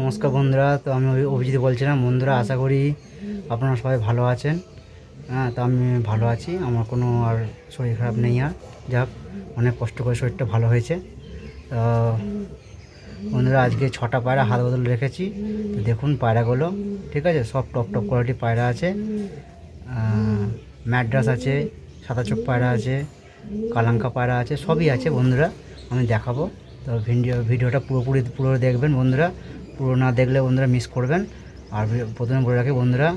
নমস্কার বন্ধুরা। তো আমি অভিজিৎ বলছিলাম। বন্ধুরা, আশা করি আপনারা সবাই ভালো আছেন। তো আমি ভালো আছি, আমার কোনো আর শরীর খারাপ নেই। আর যাক, অনেক কষ্ট করে শরীরটা ভালো হয়েছে। তো বন্ধুরা, আজকে 6টা পায়রা হাত বদল রেখেছি। তো দেখুন পায়রাগুলো, ঠিক আছে, সব টপ টপ কোয়ালিটি পায়রা আছে। ম্যাড্রাস আছে, সাদা চোখ পায়রা আছে, কালাঙ্কা পায়রা আছে, সবই আছে বন্ধুরা। আমি দেখাবো। তো ভিডিওটা পুরো দেখবেন বন্ধুরা। পুরো না দেখলে বন্ধুরা মিস করবেন। আর প্রথমে বলে রাখি বন্ধুরা,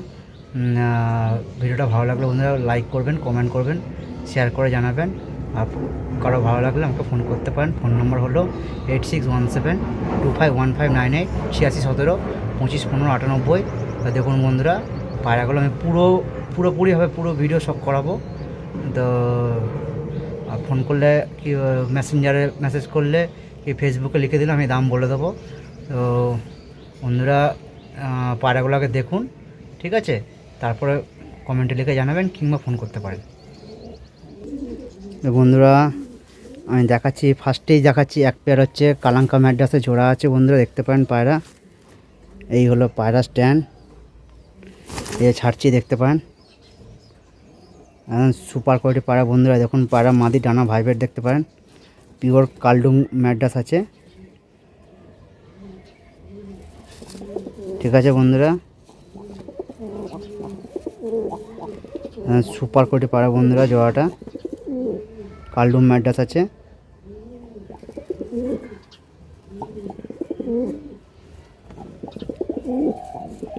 ভিডিওটা ভালো লাগলে বন্ধুরা লাইক করবেন, কমেন্ট করবেন, শেয়ার করে জানাবেন। আর কারো ভালো লাগলে আমাকে ফোন করতে পারেন। ফোন নম্বর হলো 8617251598, 8617251598। দেখুন বন্ধুরা, পায়রাগুলো আমি পুরোপুরিভাবে পুরো ভিডিও সব করাবো। তো ফোন করলে কি মেসেঞ্জারে মেসেজ করলে কি ফেসবুকে লিখে দিলে আমি দাম বলে দেবো। তো বন্ধুরা, পায়রাগুলোকে দেখুন, ঠিক আছে, তারপরে কমেন্টে লিখে জানাবেন কিংবা ফোন করতে পারেন। তো বন্ধুরা, আমি ফার্স্টেই দেখাচ্ছি এক পেয়ার হচ্ছে কালাঙ্কা ম্যাড্রাসে জোড়া আছে বন্ধুরা, দেখতে পারেন পায়রা। এই হলো পায়রা স্ট্যান্ড, ছাড়ছি, দেখতে পারেন। সুপার কোয়ালিটি পায়রা বন্ধুরা। দেখুন পায়রা মাদি ডানা ভাইব্রেট, দেখতে পারেন। পিওর কালডুম ম্যাড্রাস আছে, ঠিক আছে বন্ধুরা। সুপার কোয়ালিটি পায়রা বন্ধুরা, জোড়াটা কালডুম ম্যাড্রাস আছে।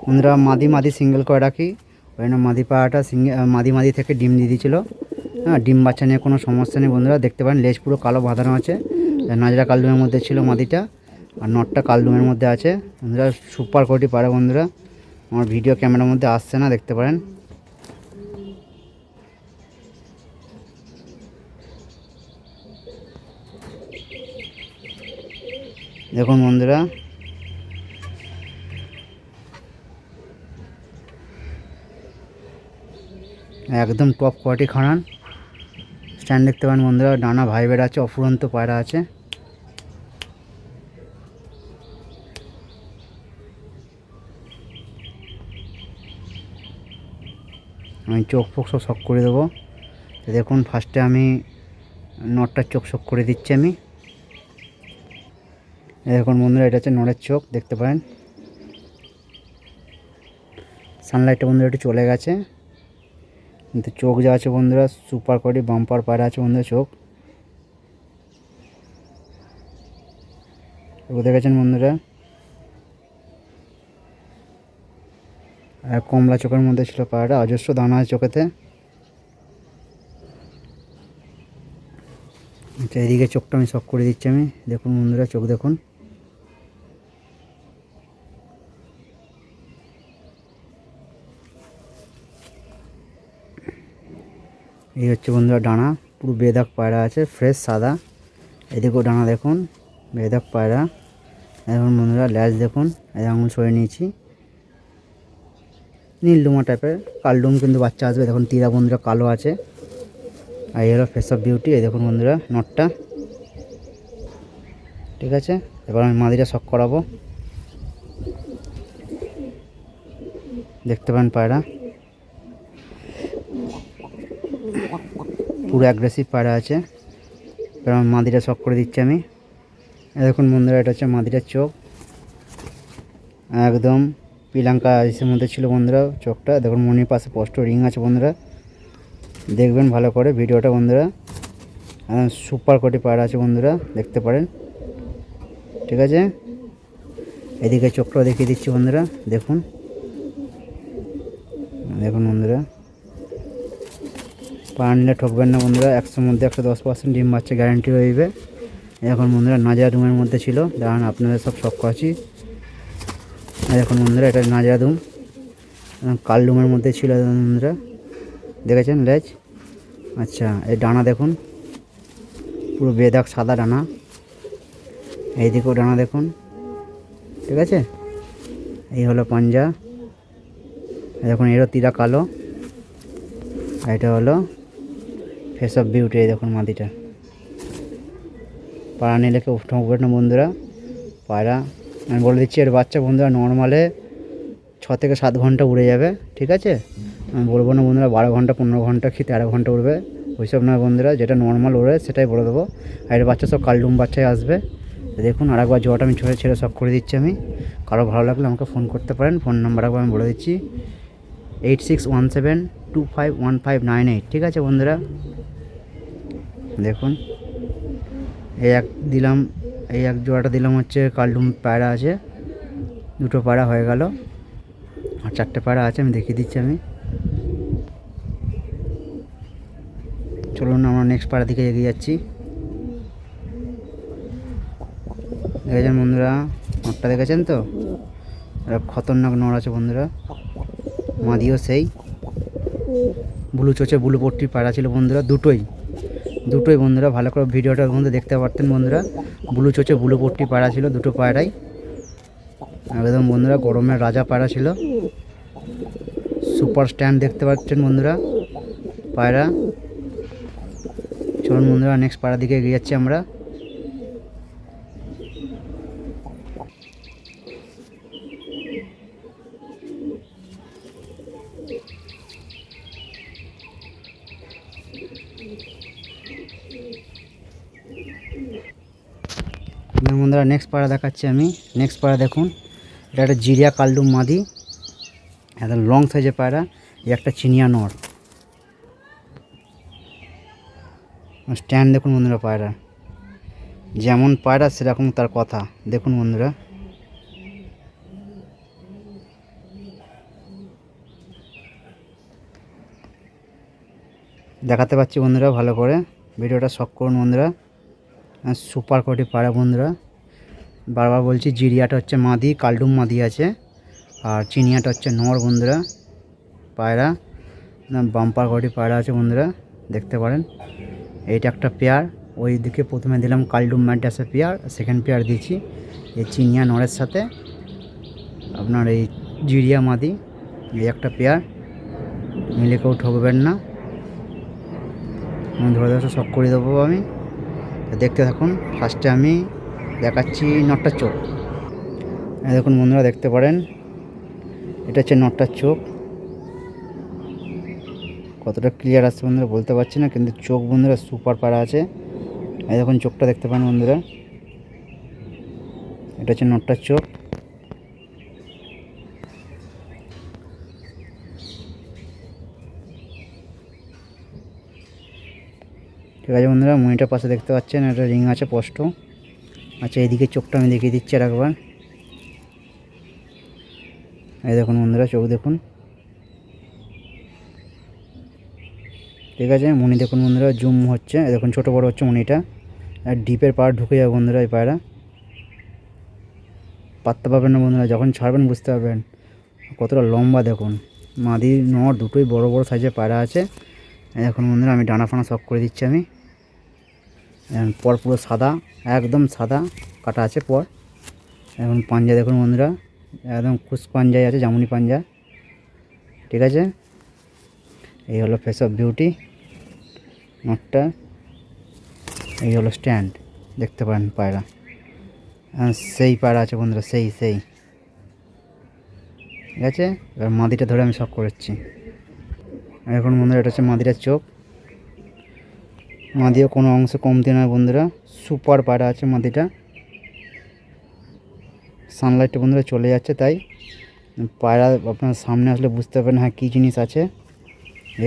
বন্ধুরা, মাদি সিঙ্গেল করে রাখি, ওই জন্য মাদি পায়রাটা মাদি থেকে ডিম দিয়ে দিয়েছিলো। ডিম বাচ্চা নিয়ে কোনো সমস্যা নেই বন্ধুরা। দেখতে পারেন লেজ পুরো কালো বাঁধানো আছে। নাজরা কালডুমের মধ্যে ছিল মাদিটা, আর নটটা কালডুমের মধ্যে আছে বন্ধুরা। সুপার কোয়ালিটি পায়রা বন্ধুরা। আমার ভিডিও ক্যামেরার মধ্যে আসছে না, দেখতে পারেন। দেখুন বন্ধুরা, একদম টপ কোয়ালিটি খানান স্ট্যান্ড, দেখতে পারেন বন্ধুরা। ডানা ভাইবের আছে, অফুরন্ত পায়রা আছে। আমি চোখ ফোক সব শক করে দেবো। তো দেখুন, ফার্স্টে আমি নটটার চোখ শক করে দিচ্ছি আমি। দেখুন বন্ধুরা, এটা হচ্ছে নড়ের চোখ, দেখতে পারেন। সানলাইটটা বন্ধুরা একটু চলে গেছে, কিন্তু চোখ যা আছে বন্ধুরা সুপার কোয়ালিটি বাম্পার পায়রা আছে বন্ধুরা। চোখ দেখেছেন বন্ধুরা। আর কমলা চোখের মধ্যে ছিল পায়রাটা, অজস্র দানা আছে চোখেতে। আচ্ছা, এদিকে চোখটা আমি শক করে দিচ্ছি আমি। দেখুন বন্ধুরা, চোখ দেখুন। এই হচ্ছে বন্ধুরা ডানা, পুরো বেদাক পায়রা আছে, ফ্রেশ সাদা। এদিকেও ডানা দেখুন, বেদাক পায়রা। এখন বন্ধুরা ল্যাজ দেখুন, এই আঙুল সরে নিয়েছি, নীলডুমা টাইপের কালডুম, কিন্তু বাচ্চা আসবে। দেখুন তীরা বন্ধুরা কালো আছে। আর এই হলো ফেস অফ বিউটি। এই দেখুন বন্ধুরা নটটা, ঠিক আছে। এবার আমি মাদিটা শক করাবো। দেখতে পান পায়রা পুরো অ্যাগ্রেসিভ পায়রা আছে। এবার আমি মাদিটা শক করে দিচ্ছি আমি। দেখুন বন্ধুরা, এটা হচ্ছে মাদিটার চোখ, একদম পিলাঙ্কা আইসের মধ্যে ছিল বন্ধুরা চোখটা। দেখুন মনির পাশে স্পষ্ট রিং আছে বন্ধুরা, দেখবেন ভালো করে ভিডিওটা বন্ধুরা। সুপার কোয়ালিটি পায়রা আছে বন্ধুরা, দেখতে পারেন, ঠিক আছে। এদিকে চোখটাও দেখিয়ে দিচ্ছি বন্ধুরা, দেখুন। দেখুন বন্ধুরা, পায়রা নিলে ঠকবেন না বন্ধুরা। 100 মধ্যে 110% ডিম বাচ্চা গ্যারান্টি রইবে। এখন বন্ধুরা নাজরা রুমের মধ্যে ছিল, দাঁড়ান আপনাদের সব শক করাচ্ছি। দেখুন বন্ধুরা, এটা নাজরা রুম, কাল রুমের মধ্যে ছিল বন্ধুরা, দেখেছেন লেজ। আচ্ছা, এই ডানা দেখুন, পুরো বেদাক সাদা ডানা। এইদিকেও ডানা দেখুন, ঠিক আছে। এই হলো পাঞ্জা, দেখুন এরও তীরা কালো। এটা হলো ফেস অফ বিউটি। এই দেখুন মাদিটা। পায়রা নিলে কেউ ঠকবেন না বন্ধুরা, পায়রা আমি বলে দিচ্ছি এর বাচ্চা বন্ধুরা নর্মালে 6 থেকে 7 ঘন্টা উড়ে যাবে, ঠিক আছে। আমি বলবো না বন্ধুরা 12 ঘন্টা 15 ঘন্টা কি 13 ঘন্টা উড়বে, ওইসব নয় বন্ধুরা, যেটা নর্মাল ওড়ে সেটাই বলে দেবো। আর এর বাচ্চা সব কালডুম বাচ্চাই আসবে। দেখুন আরেকবার জোয়াটা আমি ছেড়ে শখ করে দিচ্ছি। আমি কারো ভালো লাগলে আমাকে ফোন করতে পারেন, ফোন নাম্বার একবার আমি বলে দিচ্ছি 8617251598, ঠিক আছে বন্ধুরা। দেখুন এই এক জোড়াটা দিলাম হচ্ছে কালডুম পায়রা আছে, 2টো পায়রা হয়ে গেল, আর 4টে পায়রা আছে, আমি দেখিয়ে দিচ্ছি। আমি চলুন আমরা নেক্সট পায়রা দিকে এগিয়ে যাচ্ছি। দেখেছেন বন্ধুরা নটটা, দেখেছেন তো, খতরনাক নড় আছে বন্ধুরা। মাদিও সেই ব্লু চোচে ব্লু পট্টির পায়রা ছিল বন্ধুরা, দুটোই বন্ধুরা, ভালো করে ভিডিওটার মধ্যে দেখতে পারতেন বন্ধুরা। ব্লু চোচে ব্লু পট্টির পায়রা ছিল, 2টো পায়রাই একদম বন্ধুরা গরমের রাজা পায়রা ছিল। সুপার স্ট্যান্ড দেখতে পাচ্ছেন বন্ধুরা পায়রা। চলুন বন্ধুরা নেক্সট পায়রা দিকে এগিয়ে যাচ্ছি আমরা। বন্ধুরা নেক্সট পায়রা দেখাচ্ছি আমি। নেক্সট পায়রা দেখুন, এটা একটা জিরিয়া কালডুম মাদি, একদম লং সাইজের পায়রা। এই একটা চিনিয়া নর, স্ট্যান্ড দেখুন বন্ধুরা পায়রা, যেমন পায়রা সেরকম তার কথা। দেখুন বন্ধুরা দেখাতে পাচ্ছি বন্ধুরা, ভালো করে ভিডিওটা শখ করুন বন্ধুরা। সুপার কোয়ালিটি পায়রা বন্ধুরা, বারবার বলছি জিরিয়াটা হচ্ছে মাদি, কালডুম মাদি আছে, আর চিনিয়াটা হচ্ছে নর বন্ধুরা। পায়রা বাম্পার কোয়ালিটি পায়রা আছে বন্ধুরা, দেখতে পারেন। এইটা একটা পেয়ার, ওই দিকে প্রথমে দিলাম কালডুম ম্যাডাসের পেয়ার, সেকেন্ড পেয়ার দিয়েছি এই চিনিয়া নরের সাথে আপনার এই জিরিয়া মাদি। এই একটা পেয়ার মিলে কেউ ঠকবেন না, ধরে ধরে শখ করে দেবো আমি। দেখতে থাকুন। ফার্স্টে আমি দেখাচ্ছি নটটার চোখ। দেখুন বন্ধুরা দেখতে পারেন, এটা হচ্ছে নটটার চোখ। কতটা ক্লিয়ার আসছে বন্ধুরা বলতে পারছি না, কিন্তু চোখ বন্ধুরা সুপার পায়রা আছে। এই দেখুন চোখটা দেখতে পান বন্ধুরা, এটা হচ্ছে নটটার চোখ। ঠিক আছে বন্ধুরা, মনিটার পাশে দেখতে পাচ্ছেন একটা রিং আছে স্পষ্ট। আচ্ছা এইদিকে চোখটা আমি দেখিয়ে দিচ্ছি আর একবার। এই দেখুন বন্ধুরা চোখ দেখুন, ঠিক আছে। মনি দেখুন বন্ধুরা জুম হচ্ছে, দেখুন ছোটো বড়ো হচ্ছে মনিটা, আর ডিপের পাড় ঢুকে যাবে বন্ধুরা। এই পায়রা পাততে পারবেন না বন্ধুরা, যখন ছাড়বেন বুঝতে পারবেন কতটা লম্বা। দেখুন মাদি নর দুটোই বড় বড় সাইজের পায়রা আছে। এখন বন্ধুরা আমি ডানা ফানা শখ করে দিচ্ছি আমি। পর পুরো সাদা, একদম সাদা কাটা আছে পর। এখন পাঞ্জা দেখুন বন্ধুরা, একদম খুশ পাঞ্জাই আছে, জামুনি পাঞ্জা, ঠিক আছে। এই হলো ফেস অফ বিউটি নটটা, এই হলো স্ট্যান্ড, দেখতে পারেন পায়রা। সেই পায়রা আছে বন্ধুরা, সেই ঠিক আছে। এবার মাদিটা ধরে আমি শখ করেছি। এখন বন্ধুরা এটা হচ্ছে মাদিটার চোখ। মাদিও কোনো অংশে কমতি নয় বন্ধুরা, সুপার পায়রা আছে মাদিটা। সানলাইটটা বন্ধুরা চলে যাচ্ছে, তাই পায়রা আপনার সামনে আসলে বুঝতে পারবেন হ্যাঁ কী জিনিস আছে।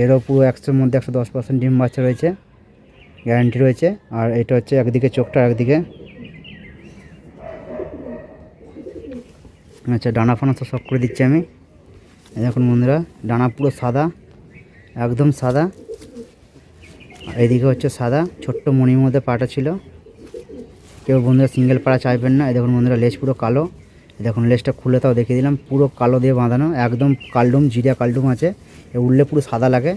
এরও পুরো 100-র মধ্যে 110% ডিম বাচ্চা রয়েছে, গ্যারান্টি রয়েছে। আর এটা হচ্ছে একদিকে চোখটা, একদিকে আচ্ছা ডানা ফানা তো শখ করে দিচ্ছি আমি। এখন বন্ধুরা ডানা পুরো সাদা, একদম সাদা, এইদিকে হচ্ছে সাদা, ছোট্ট মনির মধ্যে পাটা ছিল। কেউ বন্ধুরা সিঙ্গেল পাড়া চাইবেন না। এই দেখুন বন্ধুরা লেজ পুরো কালো, দেখুন লেজটা খুলে তাও দেখিয়ে দিলাম, পুরো কালো দিয়ে বাঁধানো, একদম কালডুম, জিরিয়া কালডুম আছে। এ উঠলে পুরো সাদা লাগে।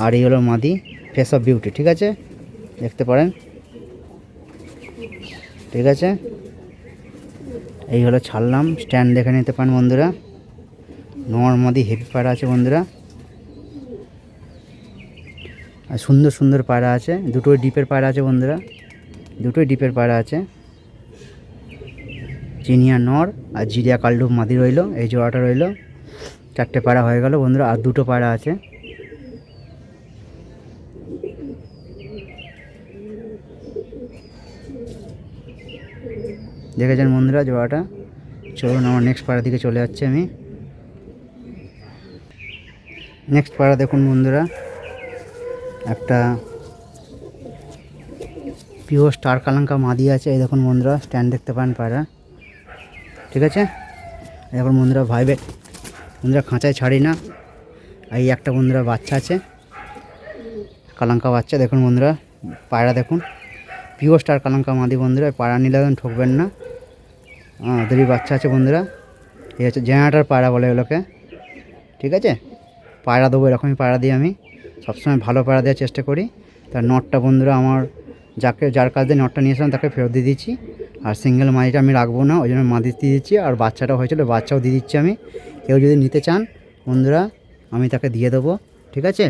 আর এই হলো মাদি, ফেস অফ বিউটি, ঠিক আছে, দেখতে পারেন, ঠিক আছে। এই হলো ছাড়লাম, স্ট্যান্ড দেখে নিতে পারেন বন্ধুরা। নর মাদি হেভি পায়রা আছে বন্ধুরা, আর সুন্দর সুন্দর পায়রা আছে। দুটোই ডিপের পায়রা আছে বন্ধুরা, দুটোই ডিপের পায়রা আছে। চিনিয়া নর আর জিরিয়া কালডুম মাদি রইলো, এই জোড়াটা রইলো। 4টে পায়রা হয়ে গেল বন্ধুরা, আর 2টো পায়রা আছে। দেখেছেন বন্ধুরা জোড়াটা। চলুন আমার নেক্সট পায়রা দিকে চলে যাচ্ছে আমি। নেক্সট পায়রা দেখুন বন্ধুরা, একটা পিওর স্টার কালাঙ্কা মাদি আছে। এই দেখুন বন্ধুরা, স্ট্যান্ড দেখতে পান পায়রা, ঠিক আছে। এখন বন্ধুরা ভাইবেট বন্ধুরা খাঁচায় ছাড়ি না। এই একটা বন্ধুরা বাচ্চা আছে, কালাঙ্কা বাচ্চা। দেখুন বন্ধুরা পায়রা দেখুন, পিওর স্টার কালাঙ্কা মাদি বন্ধুরা। পায়রা নিলে ঠকবেন না, ওদেরই বাচ্চা আছে বন্ধুরা। এই হচ্ছে জেনারেটার পায়রা বলে ওগুলোকে, ঠিক আছে। পায়রা দেবো এরকমই পায়রা দিই আমি, সবসময় ভালো পায়রা দেওয়ার চেষ্টা করি। তার নটটা বন্ধুরা আমার যার কাছ দিয়ে নটটা নিয়েছিলাম তাকে ফেরত দিয়ে দিচ্ছি। আর সিঙ্গেল মাদিটা আমি রাখবো না, ওই জন্য মাদি দিয়ে দিচ্ছি। আর বাচ্চাটা হয়েছিল, বাচ্চাও দিয়ে দিচ্ছি আমি। কেউ যদি নিতে চান বন্ধুরা আমি তাকে দিয়ে দেবো, ঠিক আছে।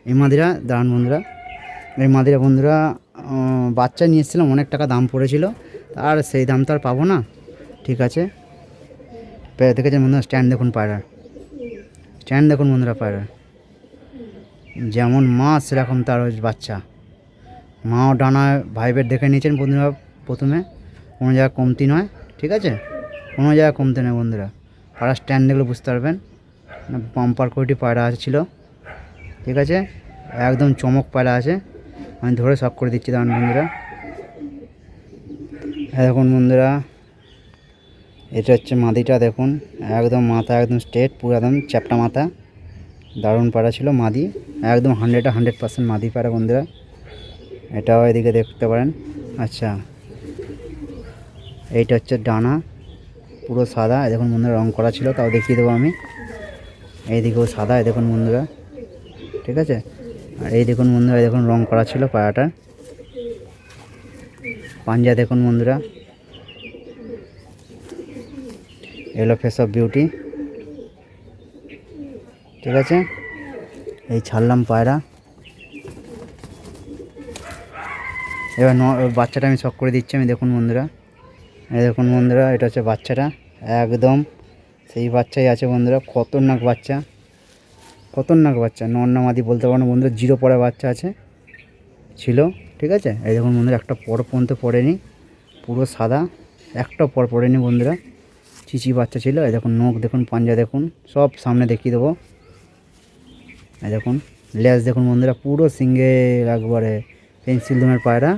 এই মাদিরা দাঁড়ান বন্ধুরা, এই মাদিরা বন্ধুরা বাচ্চা নিয়ে এসেছিলাম, অনেক টাকা দাম পড়েছিল, আর সেই দাম তো আর পাবো না, ঠিক আছে। দেখেছেন বন্ধুরা স্ট্যান্ড দেখুন পায়রার, স্ট্যান্ড দেখুন বন্ধুরা পায়রার, যেমন মা সেরকম তার বাচ্চা। মাও ডানায় ভাইবেট দেখে নিয়েছেন বন্ধুরা প্রথমে, কোনো জায়গায় কমতি নয়, ঠিক আছে, কোনো জায়গায় কমতি নয় বন্ধুরা। পায়রা স্ট্যান্ড দেখলে বুঝতে পারবেন, বাম্পার কোয়ালিটি পায়রা ছিল, ঠিক আছে। একদম চমক পায়রা আছে, আমি ধরে শক করে দিচ্ছি দাঁড়ান বন্ধুরা। দেখুন বন্ধুরা এটা হচ্ছে মাদিটা, দেখুন একদম মাথা একদম স্ট্রেট, পুরো একদম চ্যাপটা মাথা, দারুণ পায়রা ছিল মাদি, একদম 100% মাদি পায়রা বন্ধুরা। এটাও এদিকে দেখতে পারেন। আচ্ছা এইটা হচ্ছে ডানা, পুরো সাদা, দেখুন বন্ধুরা রং করা ছিল, তাও দেখিয়ে দেবো আমি। এইদিকেও সাদা, দেখুন বন্ধুরা, ঠিক আছে। আর এই দেখুন বন্ধুরা, দেখুন রং করা ছিল পায়রাটার। পাঞ্জা দেখুন বন্ধুরা, এগুলো ফেস অফ বিউটি, ঠিক আছে। এই ছাড়লাম পায়রা, এবার বাচ্চাটা আমি শক করে দিচ্ছি আমি। দেখুন বন্ধুরা, এই দেখুন বন্ধুরা এটা হচ্ছে বাচ্চাটা, একদম সেই বাচ্চাই আছে বন্ধুরা। খতরনাক বাচ্চা, খতরনাক বাচ্চা, নন্না মাদি বলতে পারো না বন্ধুরা। 0 পরে বাচ্চা আছে ছিল, ঠিক আছে। এই দেখুন বন্ধুরা একটা পর পর্যন্ত পড়েনি, পুরো সাদা, একটা পর পড়েনি বন্ধুরা, চিচি বাচ্চা ছিল। এই দেখুন নখ দেখুন, পাঞ্জা দেখুন, সব সামনে দেখিয়ে দেবো। এই দেখুন লেজ দেখুন বন্ধুরা, পুরো সিঙ্গেল একবারে পেন্সিল দমের পায়রা,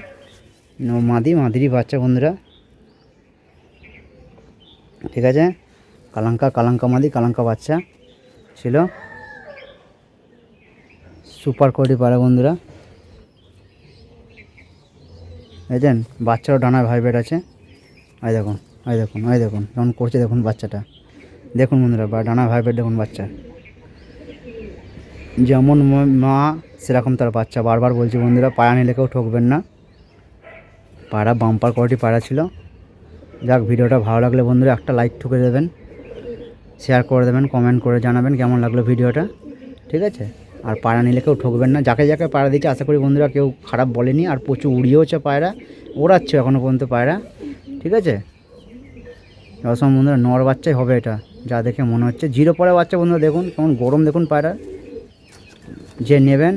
মাদিরই বাচ্চা বন্ধুরা, ঠিক আছে। কালাঙ্কা মাদি, কালাঙ্কা বাচ্চা ছিল, সুপার কোয়ালিটি পায়রা বন্ধুরা। বুঝলেন, বাচ্চারও ডানায় ভাইবেট আছে। এই দেখুন, এই দেখুন, এই দেখুন কেমন করছে দেখুন বাচ্চাটা, দেখুন বন্ধুরা ডানায় ভাইবেট দেখুন বাচ্চা, যেমন মা সেরকম তার বাচ্চা। বারবার বলছি বন্ধুরা, পায়রা নিলে কেউ ঠকবেন না, পায়রা বাম্পার কোয়ালিটি পায়রা ছিল। যাক, ভিডিওটা ভালো লাগলে বন্ধুরা একটা লাইক ঠুকে দেবেন, শেয়ার করে দেবেন, কমেন্ট করে জানাবেন কেমন লাগলো ভিডিওটা, ঠিক আছে। আর পায়রা নিলে কেউ ঠকবেন না, যাকে যাকে পায়রা দিচ্ছে আশা করি বন্ধুরা কেউ খারাপ বলেনি। আর প্রচুর উড়িয়েওছে পায়রা, ওড়াচ্ছে এখনও পর্যন্ত পায়রা, ঠিক আছে। অসম বন্ধুরা নর বাচ্চাই হবে এটা, যা দেখে মনে হচ্ছে। 0 পরে বাচ্চা বন্ধুরা, দেখুন কেমন গরম দেখুন পায়রা। যে নেবেন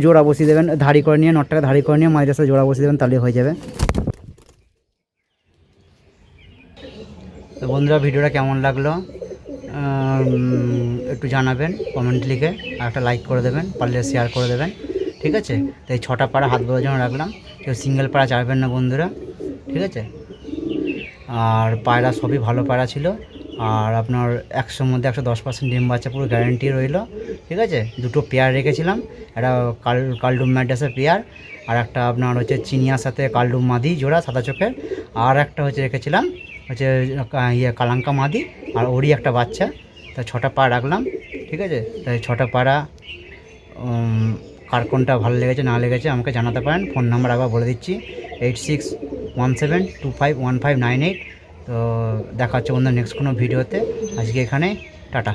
জোড়া বসিয়ে দেবেন, ধাড়ি করে নিয়ে, নটটাকে ধাড়ি করে নিয়ে মাঝে সাথে জোড়া বসিয়ে দেবেন, তাহলে হয়ে যাবে। তো বন্ধুরা ভিডিওটা কেমন লাগলো একটু জানাবেন কমেন্ট লিখে, আর একটা লাইক করে দেবেন, পারলে শেয়ার করে দেবেন, ঠিক আছে। তো এই 6টা পায়রা হাত বোঝার জন্য রাখলাম, কেউ সিঙ্গেল পায়রা চাইবেন না বন্ধুরা, ঠিক আছে। আর পায়রা সবই ভালো পায়রা ছিল, আর আপনার 100-র মধ্যে 110% ডিম বাচ্চা পুরো গ্যারেন্টি রইল, ঠিক আছে। 2টো পেয়ার রেখেছিলাম, একটা কালডুম ম্যাডাসের পেয়ার, আর একটা আপনার হচ্ছে চিনিয়ার সাথে কালডুম মাদি জোড়া সাদা চোখের, আর একটা হচ্ছে রেখেছিলাম হচ্ছে কালাঙ্কা মাদি, আর ওরই একটা বাচ্চা। তা 6টা পায়রা রাখলাম, ঠিক আছে। তাই 6টা পায়রা কার কোনটা ভালো লেগেছে না লেগেছে আমাকে জানাতে পারেন। ফোন নাম্বার একবার বলে দিচ্ছি, 8617251598। তো দেখা হচ্ছে বন্ধুরা নেক্সট কোনো ভিডিওতে। আজকে এখানে টাটা।